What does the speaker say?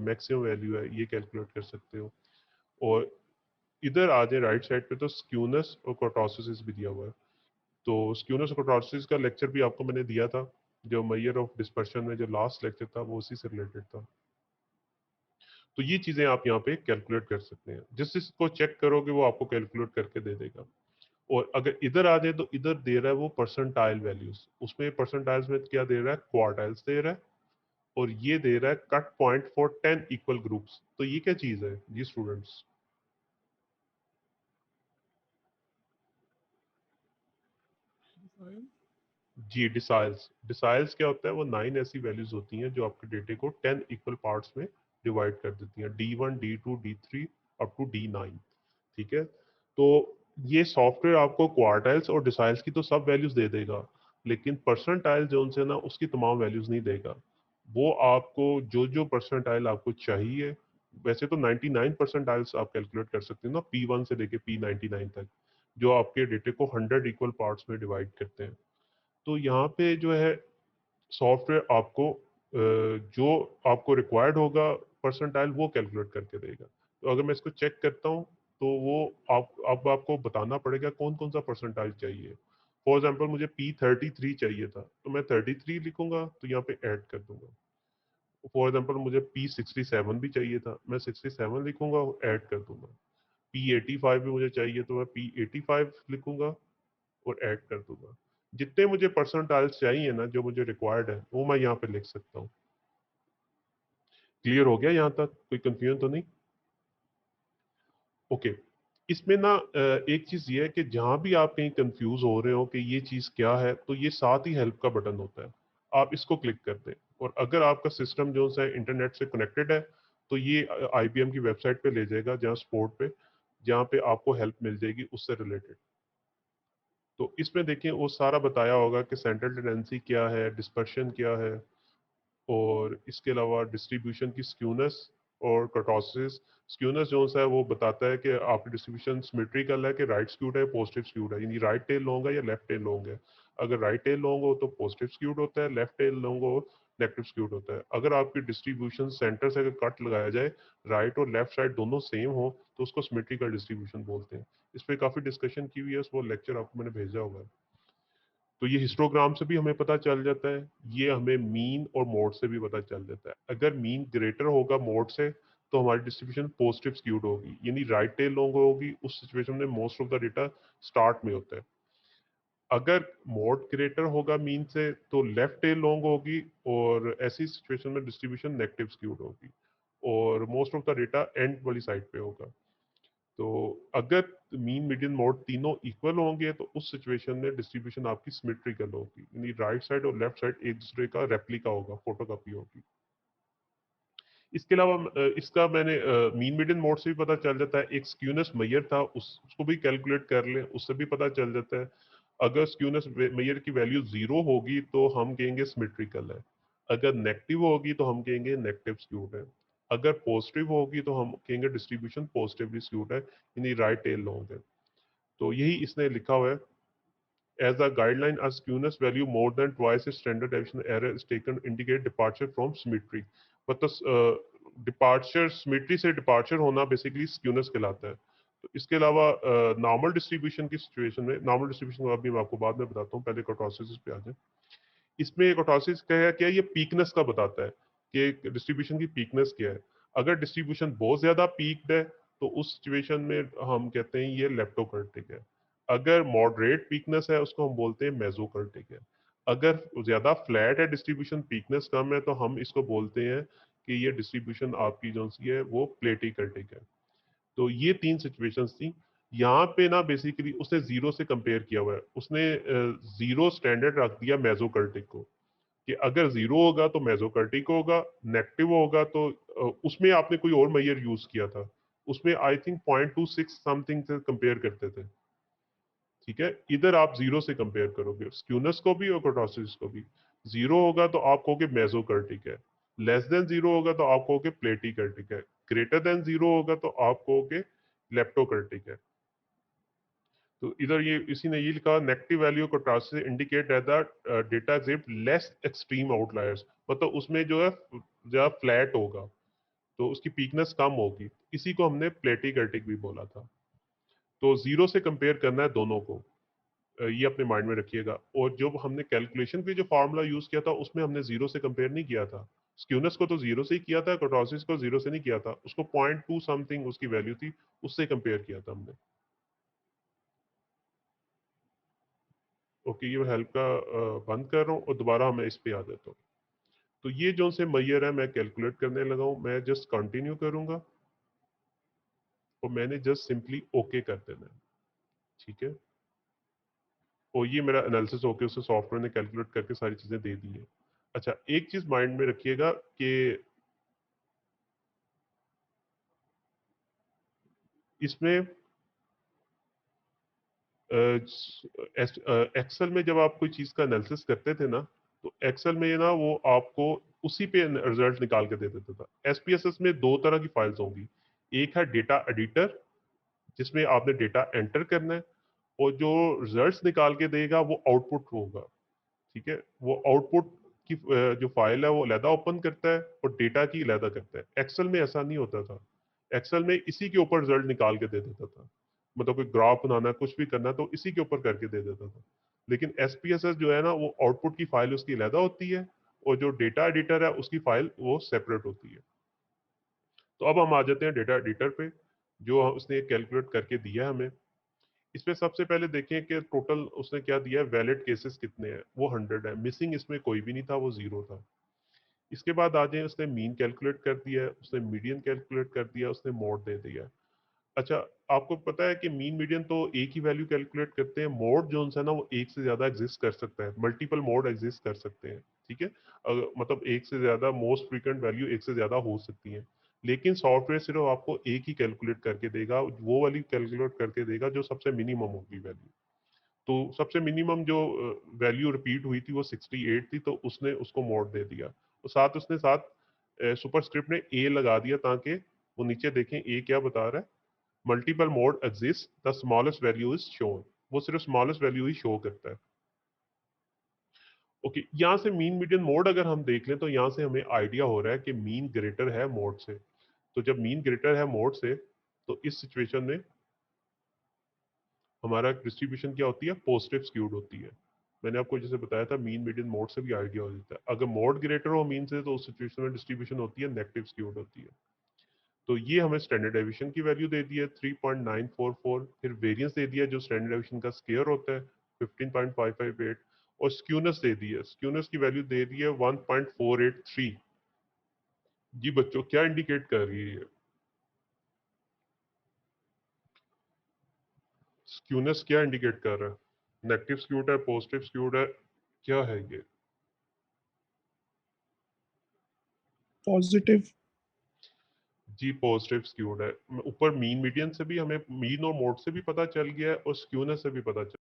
Maximum value है, ये calculate कर सकते हो। और इधर आ जाए राइट साइड पे तो स्क्यूनेस और कर्टोसिस भी दिया हुआ है। तो स्क्यूनेस और कर्टोसिस का लेक्चर भी आपको मैंने दिया था, जो मेजर ऑफ डिस्पर्शन में जो लास्ट लेक्चर था वो उसी से रिलेटेड था। तो ये चीजें आप यहाँ पे कैलकुलेट कर सकते हैं, जिस इसको चेक करोगे वो आपको कैलकुलेट करके दे देगा। और अगर इधर आ जाए तो इधर दे रहा है वो परसेंटाइल वैल्यूज, उसमें परसेंटाइल्स में क्या दे रहा है, क्वार्टाइल्स दे रहा है। और ये दे रहा है cut point for 10 equal groups. तो ये क्या चीज है जी स्टूडेंट्स? जी डिसाइल्स। डिसाइल्स क्या होता है, वो 9 ऐसी वैल्यूज होती हैं जो आपके डेटे को 10 इक्वल पार्ट्स में डिवाइड कर देती हैं, D1 D2 D3 up to D9। ठीक है। तो ये सॉफ्टवेयर आपको क्वार्टाइल्स और डिसाइल्स की तो सब वैल्यूज दे देगा, लेकिन परसेंटाइल जो उनसे ना उसकी तमाम वैल्यूज नहीं देगा। वो आपको जो जो परसेंटाइल आपको चाहिए, वैसे तो 99 परसेंटाइल्स आप कैलकुलेट कर सकते हो ना, P1 से लेके P99 तक, जो आपके डेटे को 100 इक्वल पार्ट्स में डिवाइड करते हैं। तो यहाँ पे जो है सॉफ्टवेयर आपको जो आपको रिक्वायर्ड होगा परसेंटाइल वो कैलकुलेट करके देगा। तो अगर मैं इसको चेक करता हूँ तो वो आप अब आपको बताना पड़ेगा कौन कौन सा परसेंटाइल चाहिए। फॉर एग्जाम्पल मुझे P33 चाहिए था, तो मैं 33 लिखूंगा, तो यहाँ पे ऐड कर दूंगा। फॉर एग्जाम्पल मुझे P67 भी चाहिए था, मैं 67 लिखूंगा और ऐड कर दूंगा। P85 भी मुझे चाहिए, तो मैं P85 लिखूंगा और ऐड कर दूंगा। जितने मुझे परसेंटाइल्स चाहिए ना, जो मुझे रिक्वायर्ड है, वो मैं यहाँ पे लिख सकता हूँ। क्लियर हो गया यहाँ तक? कोई कंफ्यूजन तो नहीं? ओके। इसमें ना एक चीज ये है कि जहां भी आप कहीं कंफ्यूज हो रहे हो कि ये चीज क्या है, तो ये साथ ही हेल्प का बटन होता है, आप इसको क्लिक कर दें। और अगर आपका सिस्टम जो है इंटरनेट से कनेक्टेड है, तो ये IBM की वेबसाइट पे ले जाएगा, जहाँ सपोर्ट पे, जहाँ पे आपको हेल्प मिल जाएगी उससे रिलेटेड। तो इसमें देखिए वो सारा बताया होगा कि सेंट्रल टेंडेंसी क्या है, डिस्पर्शन क्या है, और इसके अलावा डिस्ट्रीब्यूशन की स्क्यूनेस और कर्टोसिस। स्क्यूनेस जो है वो बताता है कि आपकी डिस्ट्रीब्यूशन सिमेट्रिकल है कि राइट स्क्यूड है, पॉजिटिव स्क्यूड है, यानी राइट टेल लॉन्ग है या लेफ्ट टेल लॉन्ग है। अगर राइट टेल लॉन्ग हो तो पॉजिटिव स्क्यूड होता है, लेफ्ट टेल लॉन्ग हो नेगेटिव स्क्यूड होता है। अगर आपकी डिस्ट्रीब्यूशन सेंटर से अगर कट लगाया जाए, राइट और लेफ्ट साइड दोनों सेम हो, तो उसको सिमेट्रिकल डिस्ट्रीब्यूशन बोलते हैं। इस पर काफी डिस्कशन की हुई है, वो लेक्चर आपको मैंने भेजा होगा। तो ये हिस्टोग्राम से भी हमें पता चल जाता है, ये हमें मीन और मोड से भी पता चल जाता है। अगर मीन ग्रेटर होगा मोड से, तो हमारी डिस्ट्रीब्यूशन पॉजिटिव स्क्यूड होगी, यानी राइट टेल लॉन्ग होगी। उस सिचुएशन में most of the data start में होता है। अगर मोड ग्रेटर होगा मीन से, तो लेफ्ट टेल लॉन्ग होगी, और ऐसी सिचुएशन में डिस्ट्रीब्यूशन नेगेटिव स्क्यूड होगी, और most of the data and वाली साइड पे होगा। तो अगर मीन मीडियन मोड तीनों इक्वल होंगे, तो उस सिचुएशन में डिस्ट्रीब्यूशन आपकी सिमेट्रिकल होगी, यानी राइट साइड और लेफ्ट साइड एक दूसरे का रेप्लिका होगा, फोटोकॉपी होगी। इसके अलावा इसका मैंने मीन मीडियन मोड से भी पता चल जाता है। एक स्क्यूनेस मेजर था, उसको भी कैलकुलेट कर ले, उससे भी पता चल जाता है। अगर स्क्यूनेस मेजर की वैल्यू 0 होगी तो हम कहेंगे सिमेट्रिकल है, अगर नेगेटिव होगी तो हम कहेंगे नेगेटिव स्क्यूड है, अगर पॉजिटिव होगी तो हम कहेंगे डिस्ट्रीब्यूशन पॉजिटिवली स्क्यूड है, यानी राइट टेल लॉन्ग है। तो यही इसने लिखा हुआ है। As a guideline, a skewness value more than twice its standard deviation error is taken to indicate departure from symmetry. मतलब डिपार्चर सिमेट्री से डिपार्चर होना बेसिकली स्क्यूनेस कहलाता है। तो इसके अलावा नॉर्मल डिस्ट्रीब्यूशन की सिचुएशन में, नॉर्मल डिस्ट्रीब्यूशन का अभी मैं आपको बाद में बताता हूँ, पहले कर्टोसिस पे आ जाए। इसमें कर्टोसिस क्या है, क्या ये पीकनेस का बताता है कि डिस्ट्रीब्यूशन की पीकनेस क्या है। अगर डिस्ट्रीब्यूशन बहुत ज्यादा पीक्ड है, तो उस सिचुएशन में हम कहते हैं ये लेप्टोकर्टिक है। अगर मॉडरेट पीकनेस है, उसको हम बोलते हैं मेसोकर्टिक है। अगर ज्यादा फ्लैट है डिस्ट्रीब्यूशन, पीकनेस कम है, तो हम इसको बोलते हैं कि ये डिस्ट्रीब्यूशन आपकी जो सी है वो प्लेटिकर्टिक है। तो ये तीन सिचुएशंस थी। यहाँ पे ना बेसिकली उसने जीरो से कंपेयर किया हुआ है, उसने जीरो स्टैंडर्ड रख दिया मेसोकर्टिक को, कि अगर जीरो होगा तो मेसोकर्टिक होगा, नेगेटिव होगा तो उसमें आपने कोई और मेजर यूज किया था, उसमें आई थिंक 0.26 समथिंग से कंपेयर करते थे। ठीक है, इधर आप जीरो से कंपेयर करोगे स्क्यूनेस को भी और कर्टोसिस को भी। जीरो होगा तो आप कहोगे मेसोकर्टिक है, लेस देन जीरो होगा तो आप कहोगे प्लेटिकर्टिक है, ग्रेटर देन जीरो होगा तो आप कहोगे लेप्टोकर्टिक है। तो इधर ये इसी ने ये लिखा, negative value kurtosis indicate at the data exhibit less extreme outliers, मतलब उसमें जो है ज्यादा फ्लैट होगा। तो उसकी पीकनेस कम होगी। इसी को हमने प्लेटिकर्टिक भी बोला था। तो जीरो से कंपेयर करना है दोनों को। ये अपने माइंड में रखिएगा। और जब हमने कैलकुलेशन के जो फार्मूला यूज किया था उसमें हमने जीरो से कंपेयर नहीं किया था। स्क्यूनेस को तो जीरो से ही किया था, कर्टोसिस को जीरो से नहीं किया था, उसको 0.2 समथिंग उसकी वैल्यू थी, उससे कंपेयर किया था हमने। ओके, ये हेल्प का बंद कर रहा हूँ और दोबारा मैं इस पे आ जाता हूँ। तो ये जो से मैयर है मैं कैलकुलेट करने लगा हूँ, मैं जस्ट कंटिन्यू करूंगा और मैंने जस्ट सिंपली ओके कर देना है। ठीक है, और ये मेरा एनालिसिस होके उसे सॉफ्टवेयर ने कैलकुलेट करके सारी चीजें दे दी है। अच्छा, एक चीज माइंड में रखिएगा कि इसमें एक्सेल में जब आप कोई चीज का एनालिसिस करते थे ना, तो एक्सेल में ना वो आपको उसी पे रिजल्ट निकाल के दे देता था। एसपीएसएस में दो तरह की फाइल्स होंगी। एक है डेटा एडिटर, जिसमें आपने डेटा एंटर करना है, और जो रिजल्ट्स निकाल के देगा वो आउटपुट होगा। ठीक है, वो आउटपुट की जो फाइल है वो अलहदा ओपन करता है और डेटा की अलहदा करता है। एक्सेल में ऐसा नहीं होता था। एक्सेल में इसी के ऊपर रिजल्ट निकाल के दे देता था। मतलब कोई ग्राफ बनाना है, कुछ भी करना है, तो इसी के ऊपर करके दे देता था। लेकिन एसपीएसएस जो है ना, वो आउटपुट की फाइल उसकी अलहदा होती है और जो डेटा एडिटर है उसकी फाइल वो सेपरेट होती है। तो अब हम आ जाते हैं डेटा एडिटर पे, जो उसने कैलकुलेट करके दिया है हमें। इसमें सबसे पहले देखें कि टोटल उसने क्या दिया है, वैलिड केसेस कितने हैं। वो 100 है, मिसिंग इसमें कोई भी नहीं था, वो जीरो था। इसके बाद आ जाए, उसने मीन कैलकुलेट कर दिया है, उसने मीडियन कैलकुलेट कर दिया, उसने मोड दे दिया। अच्छा, आपको पता है कि मीन मीडियन तो एक ही वैल्यू कैलकुलेट करते हैं, मोड जो है ना वो एक से ज्यादा एग्जिस्ट कर सकता है, मल्टीपल मोड एग्जिस्ट कर सकते हैं। ठीक है, मतलब एक से ज्यादा मोस्ट फ्रीक्वेंट वैल्यू एक से ज्यादा हो सकती है। लेकिन सॉफ्टवेयर सिर्फ आपको एक ही कैलकुलेट करके देगा, वो वाली कैलकुलेट करके देगा जो सबसे मिनिमम होगी वैल्यू। तो सबसे मिनिमम जो वैल्यू रिपीट हुई थी वो 68 थी, तो उसने उसको मोड दे दिया। और साथ उसने साथ सुपरस्क्रिप्ट में ए लगा दिया, ताकि वो नीचे देखें ए क्या बता रहा है। Multiple mode exist, the smallest value is shown. वो सिर्फ स्मॉलेस्ट वैल्यू ही शो करता है। ओके, यहाँ से मीन मीडियन मोड अगर हम देख लें तो यहाँ से हमें आइडिया हो रहा है कि मीन ग्रेटर है मोड से। तो जब मीन ग्रेटर है मोड से, तो इस सिचुएशन में हमारा डिस्ट्रीब्यूशन क्या होती है, पॉजिटिव स्क्यूड होती है। मैंने आपको जैसे बताया था, मीन मीडियन मोड से भी आइडिया हो जाता है। अगर मोड ग्रेटर हो मीन से, तो उस सिचुएशन में डिस्ट्रीब्यूशन होती है नेगेटिव स्क्यूड होती है। तो ये हमें स्टैंडर्ड डेविएशन की वैल्यू दे दी है 3.944। फिर वेरिएंस दे दिया जो स्टैंडर्ड डेविएशन का स्केयर होता है 15.558। और स्क्यूनेस दे दी है, स्क्यूनेस की वैल्यू दे दी है 1.483। जी बच्चों, क्या इंडिकेट कर रही है ये? स्क्यूनेस क्या इंडिकेट कर रहा है? नेगेटिव स्क्यूड है, पॉजिटिव स्क्यूड है, क्या है ये? पॉजिटिव। जी पॉजिटिव स्क्यूड है। ऊपर मीन मीडियन से भी हमें, मीन और मोड से भी पता चल गया है और स्क्यूनेस से भी पता चल